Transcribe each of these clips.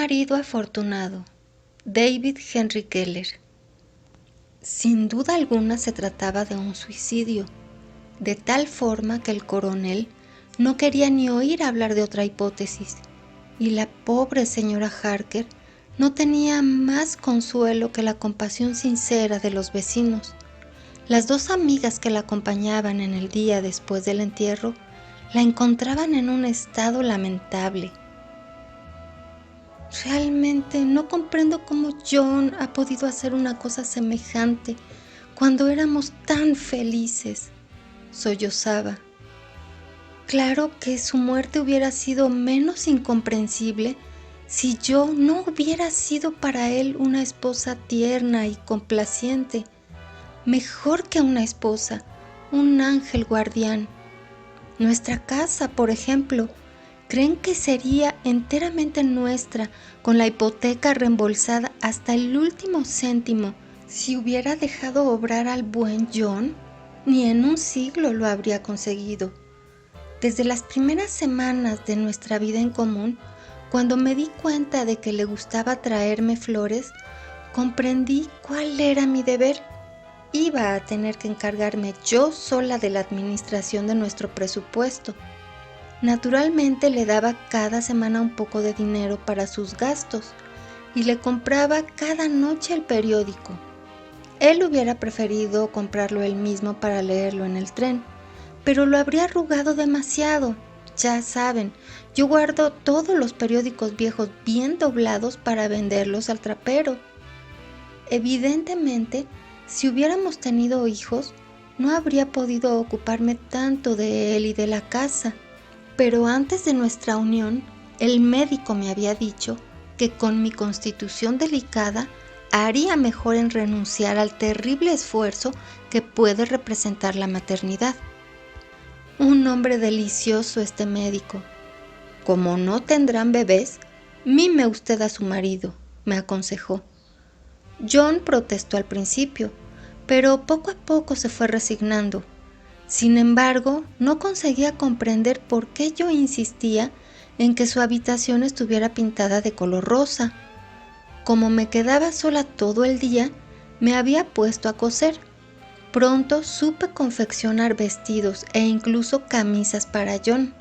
marido afortunado, David Henry Keller. Sin duda alguna se trataba de un suicidio, de tal forma que el coronel no quería ni oír hablar de otra hipótesis, y la pobre señora Harker no tenía más consuelo que la compasión sincera de los vecinos. Las dos amigas que la acompañaban en el día después del entierro la encontraban en un estado lamentable. Realmente no comprendo cómo John ha podido hacer una cosa semejante cuando éramos tan felices, sollozaba. Claro que su muerte hubiera sido menos incomprensible si yo no hubiera sido para él una esposa tierna y complaciente, mejor que una esposa, un ángel guardián. Nuestra casa, por ejemplo, ¿creen que sería enteramente nuestra, con la hipoteca reembolsada hasta el último céntimo, si hubiera dejado obrar al buen John? Ni en un siglo lo habría conseguido. Desde las primeras semanas de nuestra vida en común, cuando me di cuenta de que le gustaba traerme flores, comprendí cuál era mi deber. Iba a tener que encargarme yo sola de la administración de nuestro presupuesto. Naturalmente le daba cada semana un poco de dinero para sus gastos y le compraba cada noche el periódico. Él hubiera preferido comprarlo él mismo para leerlo en el tren, pero lo habría arrugado demasiado. Ya saben, yo guardo todos los periódicos viejos bien doblados para venderlos al trapero. Evidentemente, si hubiéramos tenido hijos, no habría podido ocuparme tanto de él y de la casa. Pero antes de nuestra unión, el médico me había dicho que con mi constitución delicada haría mejor en renunciar al terrible esfuerzo que puede representar la maternidad. Un hombre delicioso este médico. Como no tendrán bebés, mime usted a su marido, me aconsejó. John protestó al principio, pero poco a poco se fue resignando. Sin embargo, no conseguía comprender por qué yo insistía en que su habitación estuviera pintada de color rosa. Como me quedaba sola todo el día, me había puesto a coser. Pronto supe confeccionar vestidos e incluso camisas para John.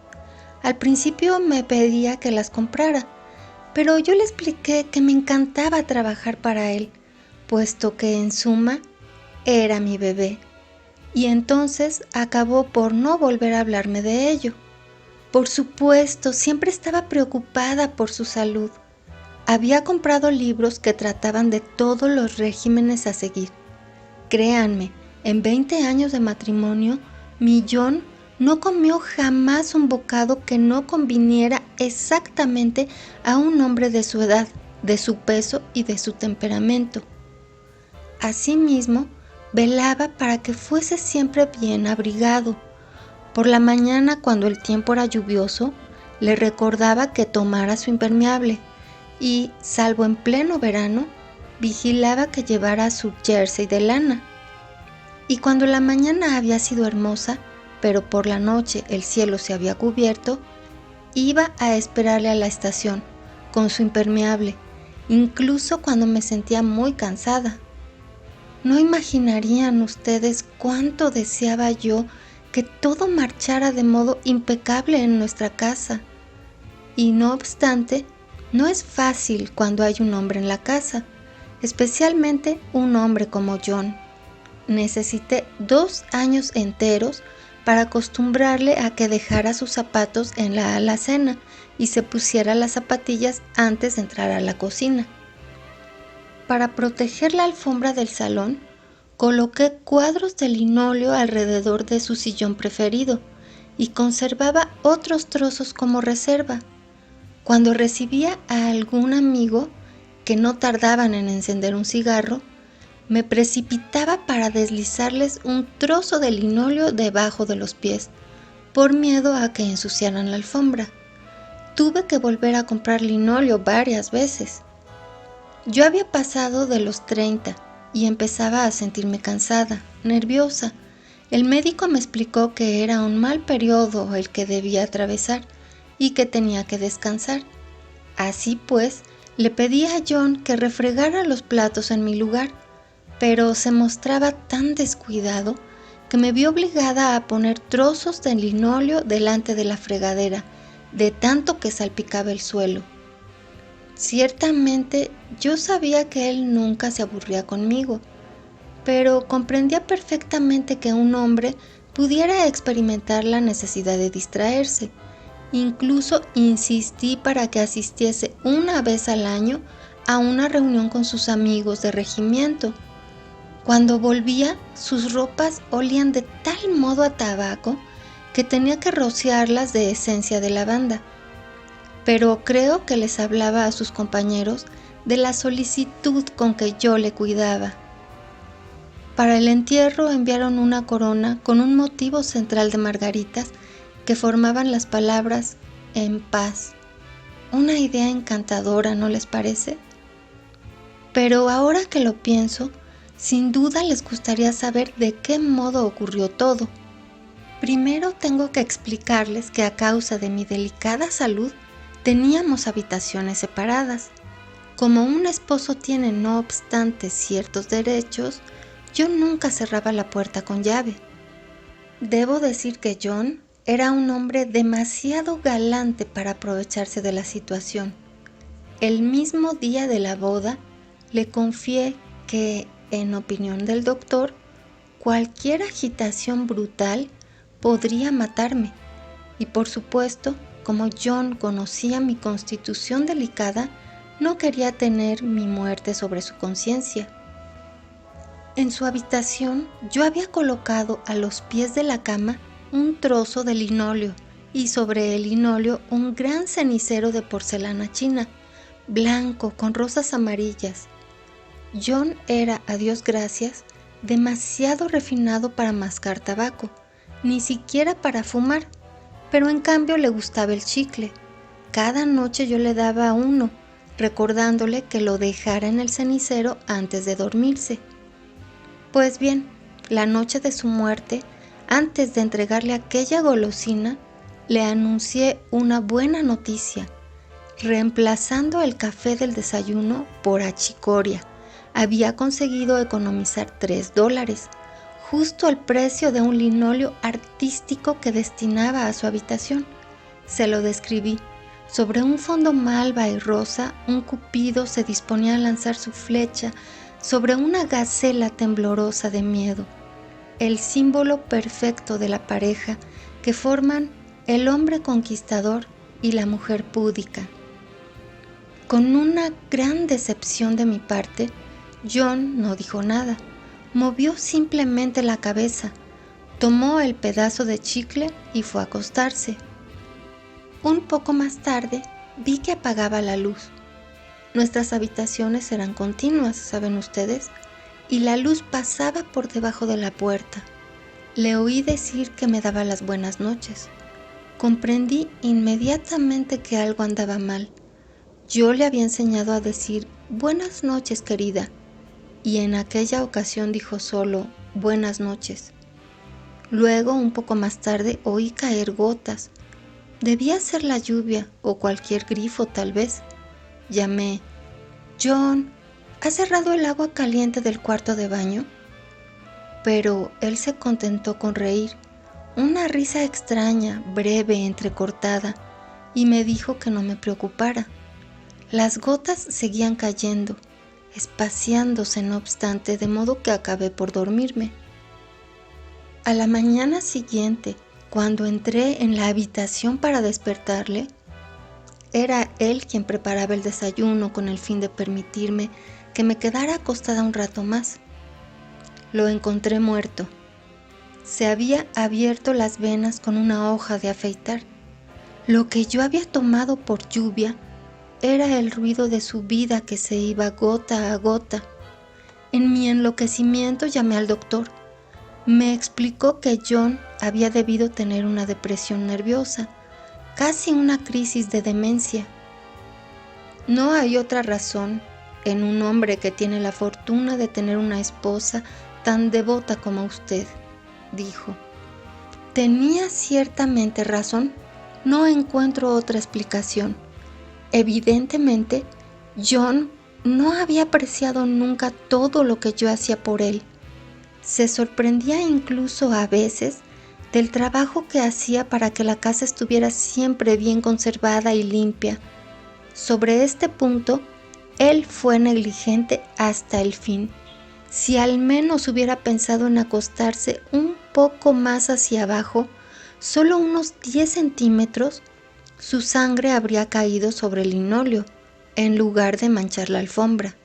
Al principio me pedía que las comprara, pero yo le expliqué que me encantaba trabajar para él, puesto que en suma era mi bebé. Y entonces acabó por no volver a hablarme de ello. Por supuesto, siempre estaba preocupada por su salud. Había comprado libros que trataban de todos los regímenes a seguir. Créanme, en 20 años de matrimonio, mi John no comió jamás un bocado que no conviniera exactamente a un hombre de su edad, de su peso y de su temperamento. Asimismo, velaba para que fuese siempre bien abrigado. Por la mañana, cuando el tiempo era lluvioso, le recordaba que tomara su impermeable y, salvo en pleno verano, vigilaba que llevara su jersey de lana. Y cuando la mañana había sido hermosa, pero por la noche el cielo se había cubierto, iba a esperarle a la estación con su impermeable, incluso cuando me sentía muy cansada. No imaginarían ustedes cuánto deseaba yo que todo marchara de modo impecable en nuestra casa. Y no obstante, no es fácil cuando hay un hombre en la casa, especialmente un hombre como John. Necesité 2 años enteros para acostumbrarle a que dejara sus zapatos en la alacena y se pusiera las zapatillas antes de entrar a la cocina. Para proteger la alfombra del salón, coloqué cuadros de linóleo alrededor de su sillón preferido y conservaba otros trozos como reserva. Cuando recibía a algún amigo, que no tardaban en encender un cigarro, me precipitaba para deslizarles un trozo de linóleo debajo de los pies, por miedo a que ensuciaran la alfombra. Tuve que volver a comprar linóleo varias veces. Yo había pasado de los 30 y empezaba a sentirme cansada, nerviosa. El médico me explicó que era un mal periodo el que debía atravesar y que tenía que descansar. Así pues, Le pedí a John que refregara los platos en mi lugar, pero se mostraba tan descuidado que me vi obligada a poner trozos de linóleo delante de la fregadera, de tanto que salpicaba el suelo. Ciertamente yo sabía que él nunca se aburría conmigo, pero comprendía perfectamente que un hombre pudiera experimentar la necesidad de distraerse. Incluso insistí para que asistiese una vez al año a una reunión con sus amigos de regimiento. Cuando volvía, sus ropas olían de tal modo a tabaco que tenía que rociarlas de esencia de lavanda. Pero creo que les hablaba a sus compañeros de la solicitud con que yo le cuidaba. Para el entierro enviaron una corona con un motivo central de margaritas que formaban las palabras "en paz". Una idea encantadora, ¿no les parece? Pero ahora que lo pienso, sin duda les gustaría saber de qué modo ocurrió todo. Primero tengo que explicarles que a causa de mi delicada salud teníamos habitaciones separadas. Como un esposo tiene no obstante ciertos derechos, yo nunca cerraba la puerta con llave. Debo decir que John era un hombre demasiado galante para aprovecharse de la situación. El mismo día de la boda le confié que, en opinión del doctor, cualquier agitación brutal podría matarme. Y por supuesto, como John conocía mi constitución delicada, no quería tener mi muerte sobre su conciencia. En su habitación yo había colocado a los pies de la cama un trozo de linóleo y sobre el linóleo un gran cenicero de porcelana china, blanco con rosas amarillas. John era, a Dios gracias, demasiado refinado para mascar tabaco, ni siquiera para fumar, pero en cambio le gustaba el chicle. Cada noche yo le daba uno, recordándole que lo dejara en el cenicero antes de dormirse. Pues bien, la noche de su muerte, antes de entregarle aquella golosina, le anuncié una buena noticia. Reemplazando el café del desayuno por achicoria, había conseguido economizar $3, justo el precio de un linóleo artístico que destinaba a su habitación. Se lo describí. Sobre un fondo malva y rosa, un cupido se disponía a lanzar su flecha sobre una gacela temblorosa de miedo, el símbolo perfecto de la pareja que forman el hombre conquistador y la mujer púdica. Con una gran decepción de mi parte, John no dijo nada, movió simplemente la cabeza, tomó el pedazo de chicle y fue a acostarse. Un poco más tarde vi que apagaba la luz. Nuestras habitaciones eran continuas, ¿saben ustedes? Y la luz pasaba por debajo de la puerta. Le oí decir que me daba las buenas noches. Comprendí inmediatamente que algo andaba mal. Yo le había enseñado a decir "buenas noches, querida", y en aquella ocasión dijo solo "buenas noches". Luego, un poco más tarde, oí caer gotas. Debía ser la lluvia o cualquier grifo, tal vez. Llamé: "John, ¿has cerrado el agua caliente del cuarto de baño?". Pero él se contentó con reír, una risa extraña, breve, entrecortada, y me dijo que no me preocupara. Las gotas seguían cayendo, espaciándose no obstante, de modo que acabé por dormirme. A la mañana siguiente, cuando entré en la habitación para despertarle, era él quien preparaba el desayuno con el fin de permitirme que me quedara acostada un rato más. Lo encontré muerto. Se había abierto las venas con una hoja de afeitar. Lo que yo había tomado por lluvia era el ruido de su vida que se iba gota a gota. En mi enloquecimiento llamé al doctor. Me explicó que John había debido tener una depresión nerviosa, casi una crisis de demencia. No hay otra razón en un hombre que tiene la fortuna de tener una esposa tan devota como usted, dijo. Tenía ciertamente razón, no encuentro otra explicación. Evidentemente, John no había apreciado nunca todo lo que yo hacía por él. Se sorprendía incluso a veces del trabajo que hacía para que la casa estuviera siempre bien conservada y limpia. Sobre este punto, él fue negligente hasta el fin. Si al menos hubiera pensado en acostarse un poco más hacia abajo, solo unos 10 centímetros, su sangre habría caído sobre el linóleo, en lugar de manchar la alfombra.